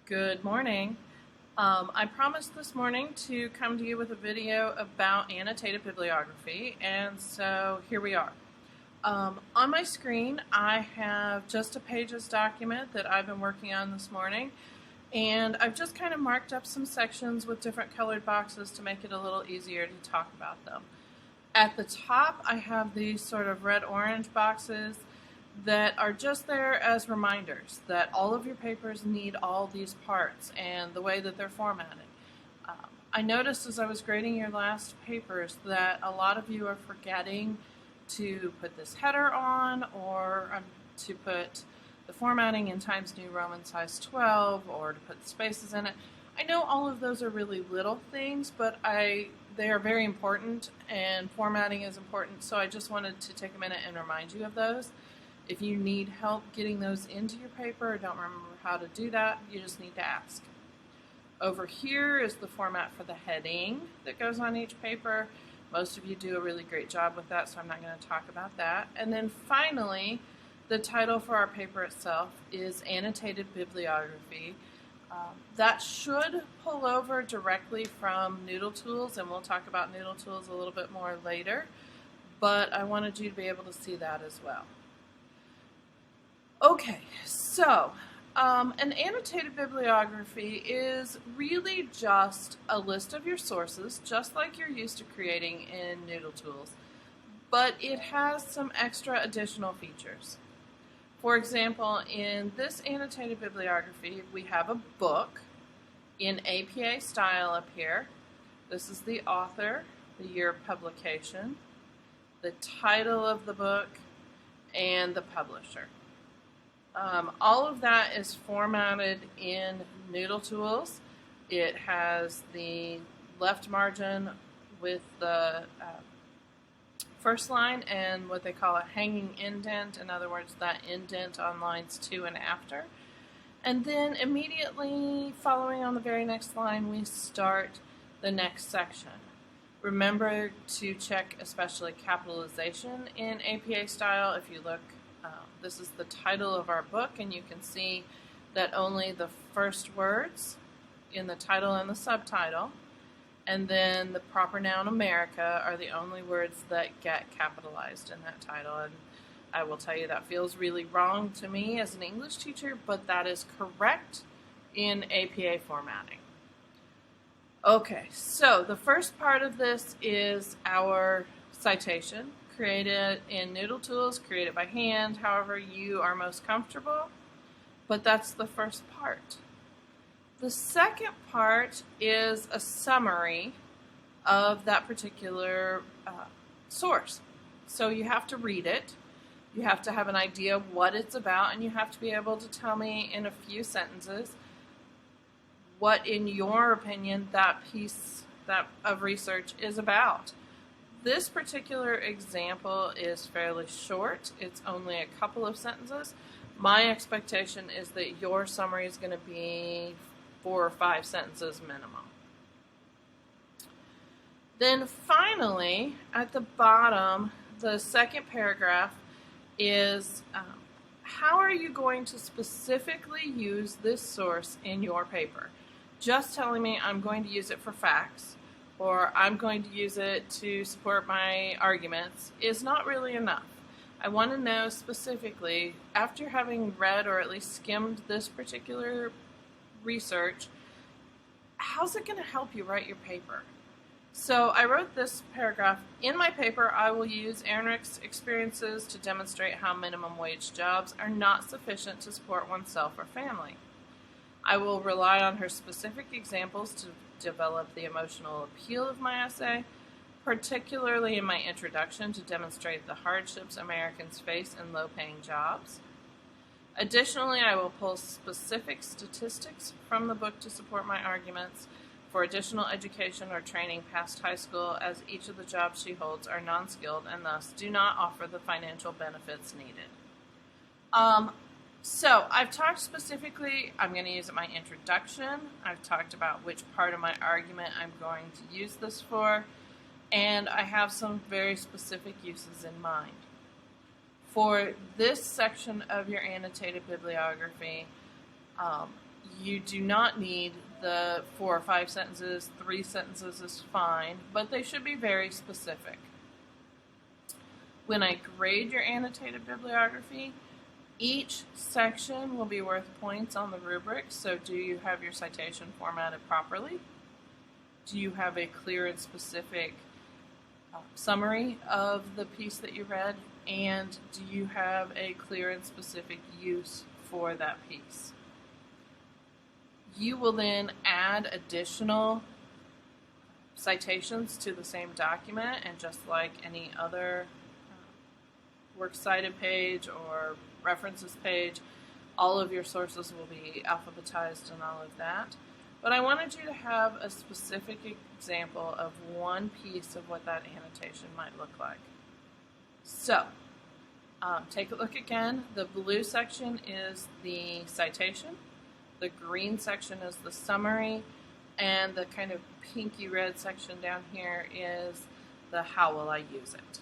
Good morning. I promised this morning to come to you with a video about annotated bibliography, and so here we are. On my screen, I have just a Pages document that I've been working on this morning, and I've just kind of marked up some sections with different colored boxes to make it a little easier to talk about them. At the top, I have these sort of red-orange boxes that are just there as reminders that all of your papers need all these parts and the way that they're formatted. I noticed as I was grading your last papers that a lot of you are forgetting to put this header on or to put the formatting in Times New Roman size 12 or to put spaces in it. I know all of those are really little things, but they are very important and formatting is important, so I just wanted to take a minute and remind you of those. If you need help getting those into your paper or don't remember how to do that, you just need to ask. Over here is the format for the heading that goes on each paper. Most of you do a really great job with that, so I'm not going to talk about that. And then finally, the title for our paper itself is Annotated Bibliography. That should pull over directly from Noodle Tools, and we'll talk about Noodle Tools a little bit more later, but I wanted you to be able to see that as well. Okay, so an annotated bibliography is really just a list of your sources, just like you're used to creating in Noodle Tools, but it has some extra additional features. For example, in this annotated bibliography, we have a book in APA style up here. This is the author, the year of publication, the title of the book, and the publisher. All of that is formatted in Noodle Tools. It has the left margin with the first line and what they call a hanging indent, in other words, that indent on lines 2 and after. And then immediately following on the very next line, we start the next section. Remember to check especially capitalization in APA style. If you look, this is the title of our book, and you can see that only the first words in the title and the subtitle, and then the proper noun America are the only words that get capitalized in that title. And I will tell you that feels really wrong to me as an English teacher, but that is correct in APA formatting. Okay, so the first part of this is our citation, created in Noodle Tools, created by hand, however you are most comfortable, but that's the first part. The second part is a summary of that particular source. So you have to read it, you have to have an idea of what it's about, and you have to be able to tell me in a few sentences what, in your opinion, that piece of research is about. This particular example is fairly short. It's only a couple of sentences. My expectation is that your summary is going to be 4 or 5 sentences minimum. Then finally, at the bottom, the second paragraph is how are you going to specifically use this source in your paper? Just telling me I'm going to use it for facts or I'm going to use it to support my arguments is not really enough. I want to know specifically, after having read or at least skimmed this particular research, how's it going to help you write your paper? So I wrote this paragraph. In my paper, I will use Erinrich's experiences to demonstrate how minimum wage jobs are not sufficient to support oneself or family. I will rely on her specific examples to develop the emotional appeal of my essay, particularly in my introduction to demonstrate the hardships Americans face in low-paying jobs. Additionally, I will pull specific statistics from the book to support my arguments for additional education or training past high school, as each of the jobs she holds are non-skilled and thus do not offer the financial benefits needed. So I've talked specifically, I'm going to use it in my introduction. I've talked about which part of my argument I'm going to use this for, and I have some very specific uses in mind. For this section of your annotated bibliography, You do not need the 4 or 5 sentences, 3 sentences is fine, but they should be very specific. When I grade your annotated bibliography, each section will be worth points on the rubric. So do you have your citation formatted properly? Do you have a clear and specific summary of the piece that you read? And do you have a clear and specific use for that piece? You will then add additional citations to the same document, and just like any other works cited page or references page, all of your sources will be alphabetized and all of that. But I wanted you to have a specific example of one piece of what that annotation might look like. So, take a look again. The blue section is the citation. The green section is the summary, and the kind of pinky red section down here is the how will I use it.